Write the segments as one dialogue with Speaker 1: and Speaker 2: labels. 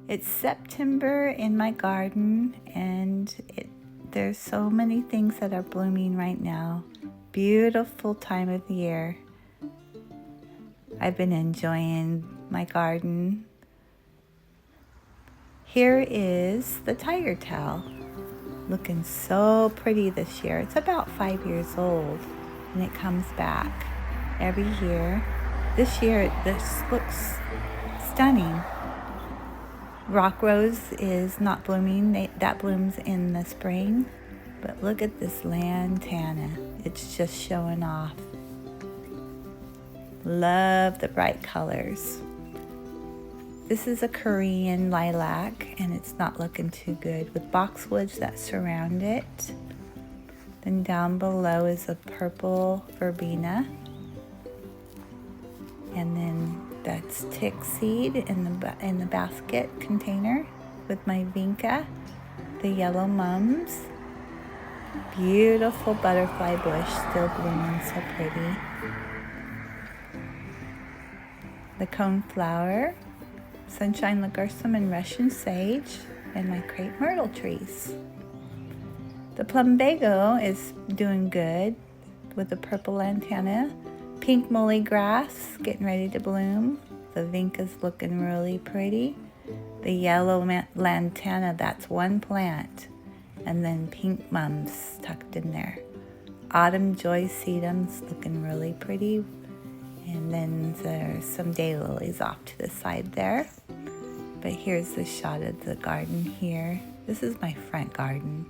Speaker 1: It's September in my garden, and there's so many things that are blooming right now. Beautiful time of the year. I've been enjoying my garden. Here is the tiger tail, looking so pretty this year. It's about 5 years old, and it comes back every year. This year, this looks stunning. Rock rose is not blooming. That blooms in the spring. But look at this lantana. It's just showing off. Love the bright colors. This is a Korean lilac, and it's not looking too good, with boxwoods that surround it. Then down below is a purple verbena. And then that's tick seed in the basket container with my vinca, the yellow mums. Beautiful butterfly bush, still blooming so pretty. The coneflower, sunshine ligusum and Russian sage, and my crepe myrtle trees. The plumbago is doing good with the purple lantana. Pink muley grass getting ready to bloom. The vinca's looking really pretty. The yellow lantana, that's one plant. And then pink mums tucked in there. Autumn joy sedums looking really pretty. And then there's some daylilies off to the side there. But here's the shot of the garden here. This is my front garden.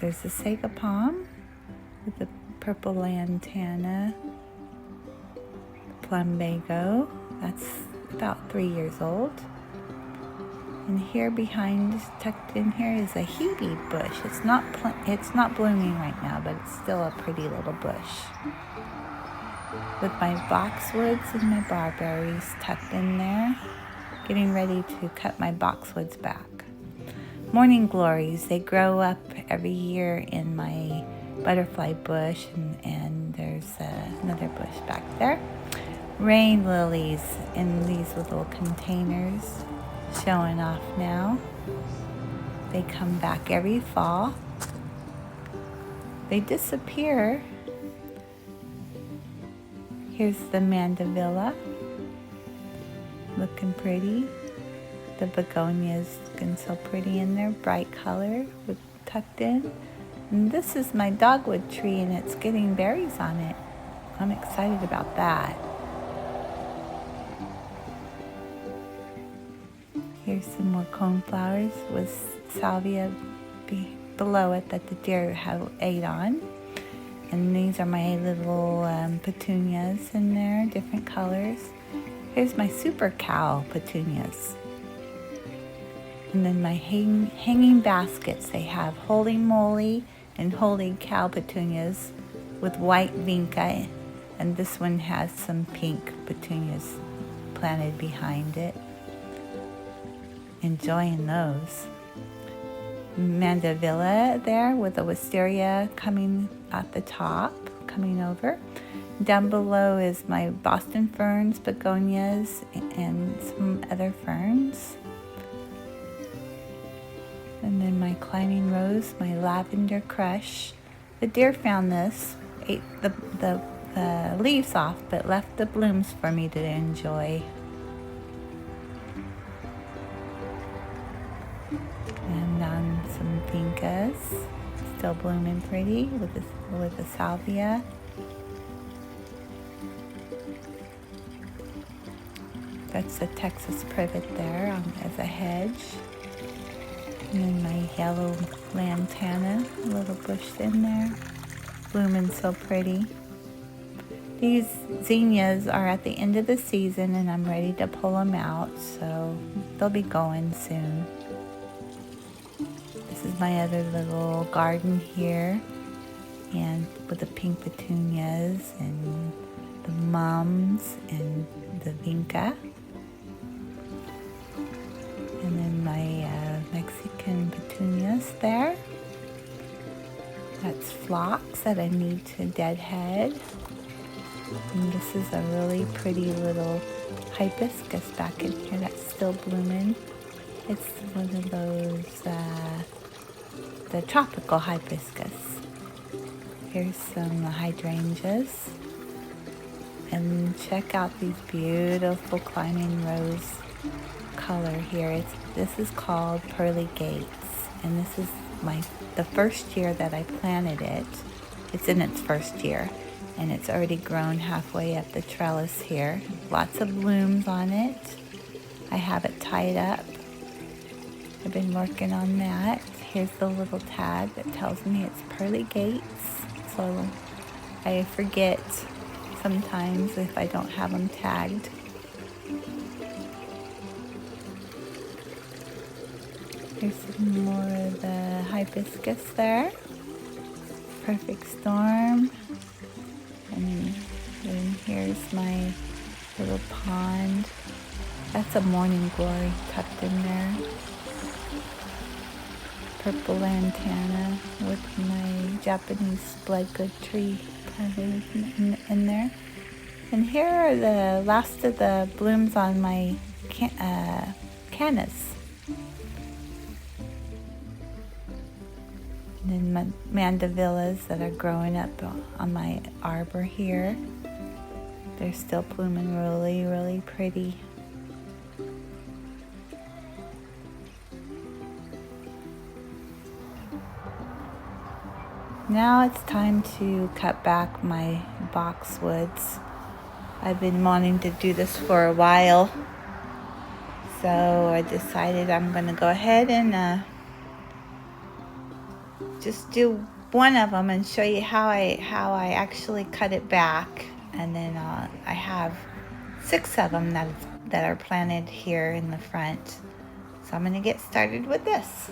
Speaker 1: There's the sago palm with the purple lantana, plumbago, that's about 3 years old. And here behind, tucked in here, is a hebe bush. It's not blooming right now, but it's still a pretty little bush. With my boxwoods and my barberries tucked in there, getting ready to cut my boxwoods back. Morning glories, they grow up every year in my butterfly bush, and there's another bush back there. Rain lilies in these little containers, showing off now. They come back every fall. They disappear. Here's the mandevilla, looking pretty. The begonias looking so pretty in there, bright color with tucked in. And this is my dogwood tree, and it's getting berries on it. I'm excited about that. Here's some more coneflowers with salvia below it that the deer have ate on. And these are my little petunias in there, different colors. Here's my super cow petunias. And then my hanging baskets, they have holy moly and holy cow petunias with white vinca, and this one has some pink petunias planted behind it. Enjoying those. Mandevilla there with the wisteria coming at the top, coming over. Down below is my Boston ferns, begonias, and some other ferns. And then my climbing rose, my lavender crush. The deer found this, ate the leaves off, but left the blooms for me to enjoy. And on some vincas, still blooming pretty with the salvia. That's the Texas privet there as a hedge. And then my yellow lantana, a little bush in there, blooming so pretty. These zinnias are at the end of the season, and I'm ready to pull them out, so they'll be going soon. This is my other little garden here, and with the pink petunias and the mums and the vinca. And then my Mexican petunias there. That's phlox that I need to deadhead. And this is a really pretty little hibiscus back in here that's still blooming. It's one of those, the tropical hibiscus. Here's some hydrangeas. And check out these beautiful climbing rose color here. This is called Pearly Gates. And this is the first year that I planted it. It's in its first year. And it's already grown halfway up the trellis here. Lots of blooms on it. I have it tied up. I've been working on that. Here's the little tag that tells me it's Pearly Gates. So I forget sometimes if I don't have them tagged. Here's some more of the hibiscus there. Perfect Storm. And then here's my little pond. That's a morning glory tucked in there. Purple lantana with my Japanese bloodgood tree planted in there. And here are the last of the blooms on my cannas. And then my mandavillas that are growing up on my arbor here. They're still blooming really, really pretty. Now it's time to cut back my boxwoods. I've been wanting to do this for a while. So I decided I'm going to go ahead and just do one of them and show you how I actually cut it back. And then I have 6 of them that are planted here in the front. So I'm going to get started with this.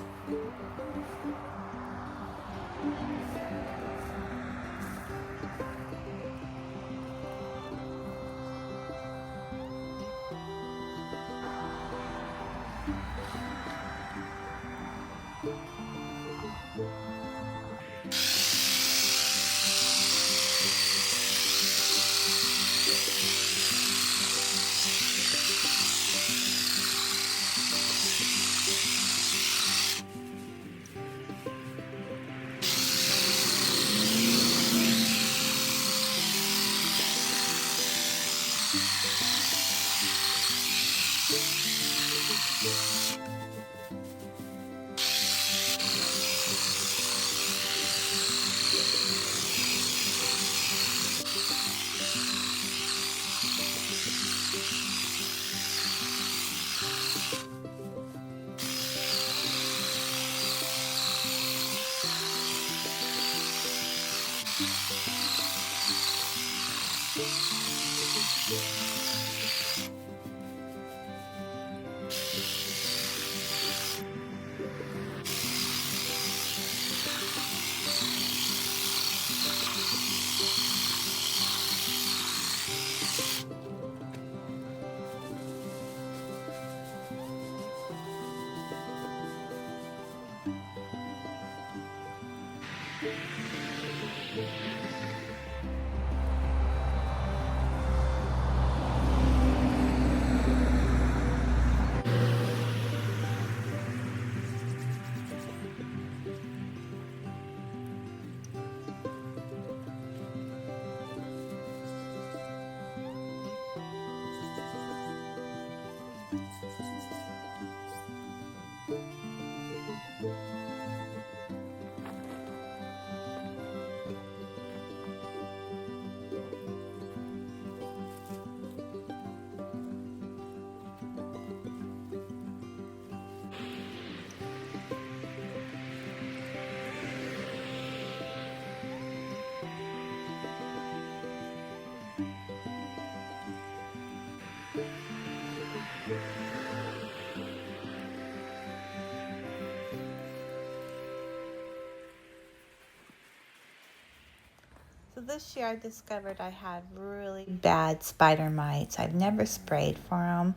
Speaker 1: So this year I discovered I had really bad spider mites. I've never sprayed for them.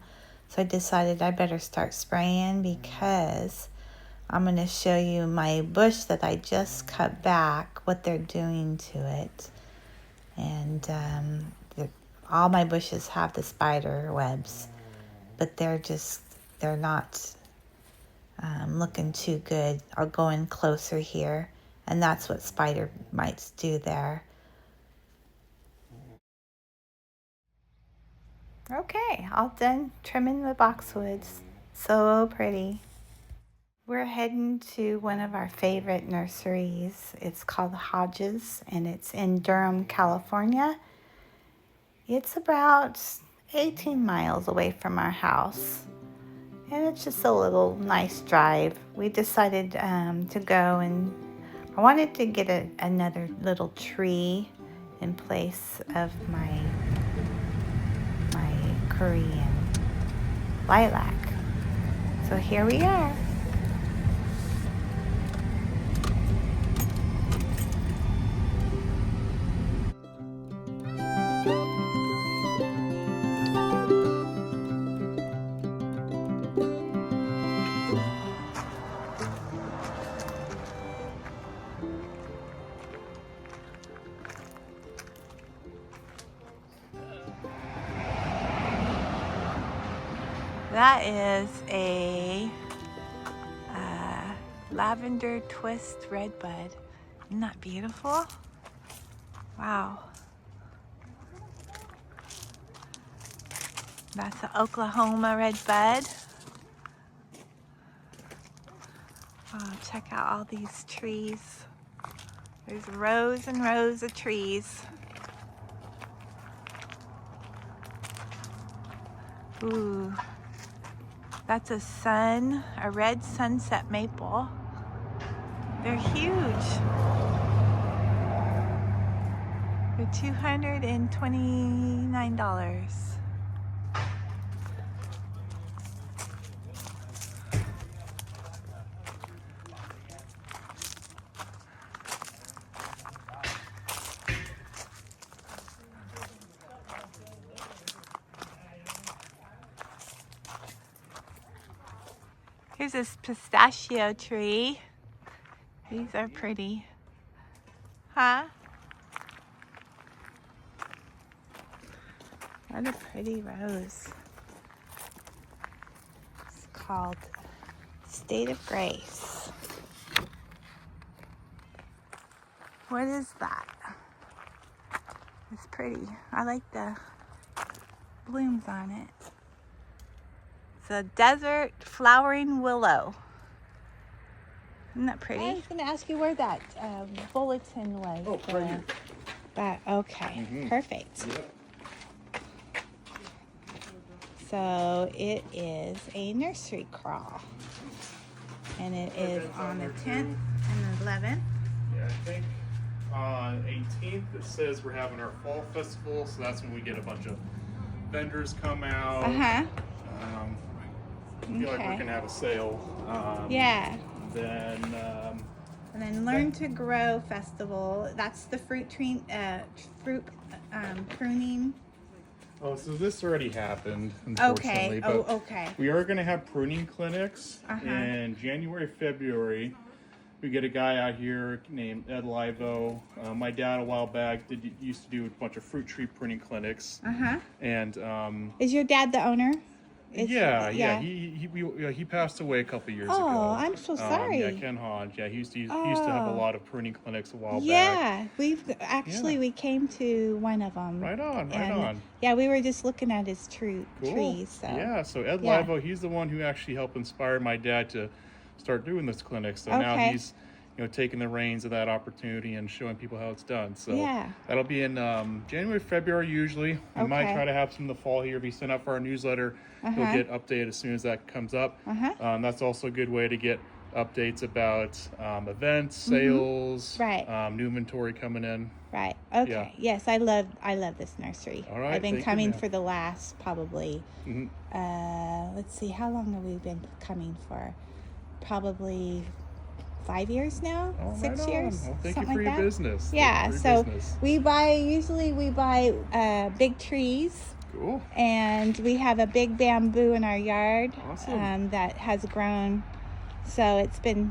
Speaker 1: So I decided I better start spraying because I'm going to show you my bush that I just cut back, what they're doing to it. And all my bushes have the spider webs, but they're not looking too good. I'll go in closer here, and that's what spider mites do there. Okay, all done trimming the boxwoods. So pretty. We're heading to one of our favorite nurseries. It's called Hodges, and it's in Durham, California. It's about 18 miles away from our house, and it's just a little nice drive. We decided to go, and I wanted to get another little tree in place of my Korean lilac. So here we are. That is a lavender twist redbud. Isn't that beautiful? Wow. That's an Oklahoma redbud. Oh, check out all these trees. There's rows and rows of trees. Ooh. That's a red sunset maple. They're huge. They're $229. Here's this pistachio tree. These are pretty. Huh? What a pretty rose. It's called State of Grace. What is that? It's pretty. I like the blooms on it. It's a desert flowering willow. Isn't that pretty? I was going to ask you where that bulletin was.
Speaker 2: Oh, right here.
Speaker 1: That, okay, perfect.
Speaker 2: Yep.
Speaker 1: So it is a nursery crawl. And it is on the 10th and the 11th.
Speaker 2: Yeah, I think on 18th it says we're having our fall festival, so that's when we get a bunch of vendors come out. I feel like we're gonna have a sale.
Speaker 1: Yeah.
Speaker 2: And
Speaker 1: then Learn to Grow Festival. That's the fruit pruning.
Speaker 2: Oh, so this already happened, unfortunately.
Speaker 1: Okay.
Speaker 2: But
Speaker 1: Okay.
Speaker 2: we are going to have pruning clinics in January, February. We get a guy out here named Ed Livo. My dad, a while back, used to do a bunch of fruit tree pruning clinics. And
Speaker 1: is your dad the owner?
Speaker 2: Yeah. He passed away a couple years ago.
Speaker 1: Oh, I'm so sorry.
Speaker 2: Yeah, Ken Hodge. Yeah, he used to have a lot of pruning clinics a while back.
Speaker 1: Yeah, we came to one of them.
Speaker 2: Right on.
Speaker 1: Yeah, we were just looking at his trees. So.
Speaker 2: Yeah, so Ed Livo, he's the one who actually helped inspire my dad to start doing this clinic. So now he's taking the reins of that opportunity and showing people how it's done. So that'll be in January, February usually. We might try to have some in the fall here. If you sign up for our newsletter, you'll get updated as soon as that comes up. That's also a good way to get updates about events, sales, new inventory coming in.
Speaker 1: Right. Okay. Yeah. Yes, I love this nursery.
Speaker 2: All right.
Speaker 1: I've been coming for the last probably let's see, how long have we been coming for? Probably 5 years now, 6 years.
Speaker 2: Well, thank you for your business.
Speaker 1: Yeah, so we usually buy big trees.
Speaker 2: Cool.
Speaker 1: And we have a big bamboo in our yard.
Speaker 2: Awesome.
Speaker 1: That has grown. So it's been,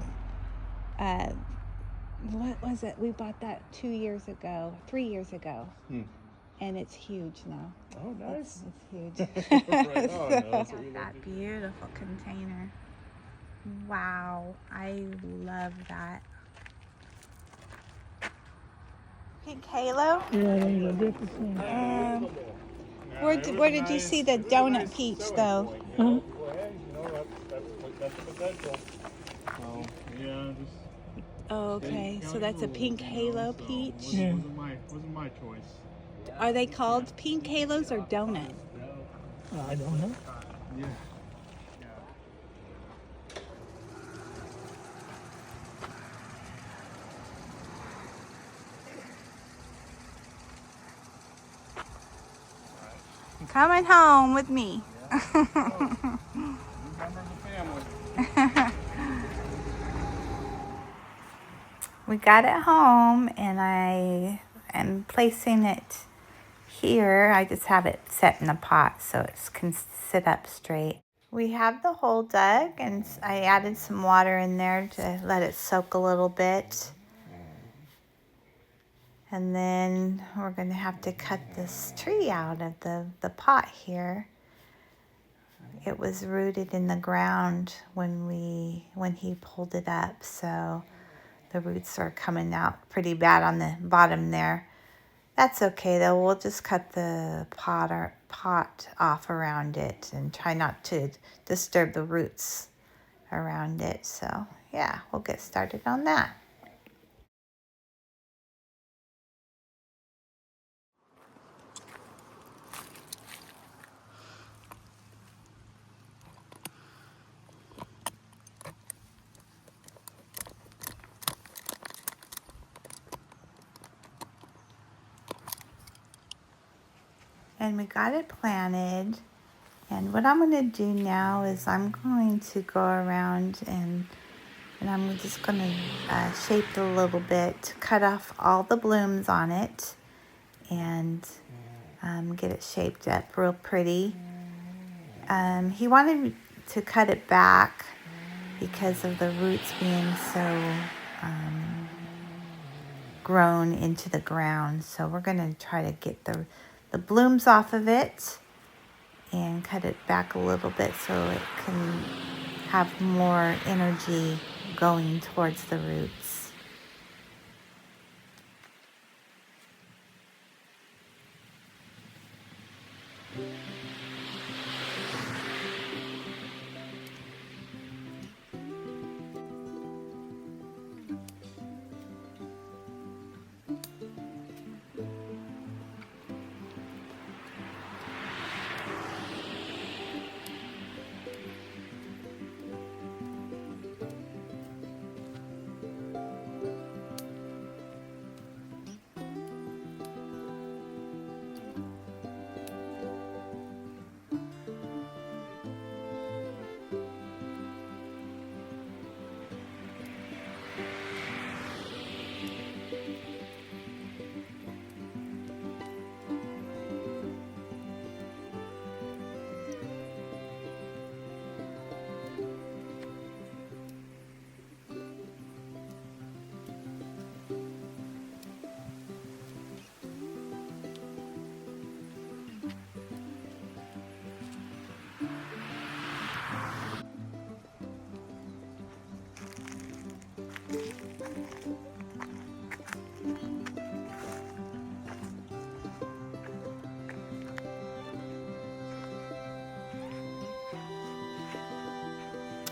Speaker 1: what was it? We bought that 3 years ago. and it's huge now.
Speaker 2: Oh, nice.
Speaker 1: It's huge.
Speaker 2: Right on.
Speaker 1: So,
Speaker 2: That's what we love
Speaker 1: that
Speaker 2: to do.
Speaker 1: beautiful container. Wow, I love that. Pink halo? Where did you see the donut peach though?
Speaker 2: That's the potential. So, yeah, just.
Speaker 1: Oh, okay. So that's a pink halo peach.
Speaker 2: Wasn't my choice.
Speaker 1: Are they called pink halos or donut?
Speaker 3: I don't know.
Speaker 2: Yeah.
Speaker 1: Coming home with me. We got it home and I am placing it here. I just have it set in a pot so it can sit up straight. We have the hole dug and I added some water in there to let it soak a little bit. And then we're going to have to cut this tree out of the pot here. It was rooted in the ground when he pulled it up, so the roots are coming out pretty bad on the bottom there. That's okay though, we'll just cut the pot off around it and try not to disturb the roots around it. So yeah, we'll get started on that. And we got it planted. And what I'm going to do now is I'm going to go around and I'm just going to shape it a little bit, cut off all the blooms on it, and get it shaped up real pretty. He wanted to cut it back because of the roots being so grown into the ground. So we're going to try to get the blooms off of it and cut it back a little bit so it can have more energy going towards the roots.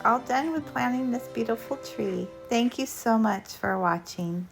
Speaker 1: All done with planting this beautiful tree. Thank you so much for watching.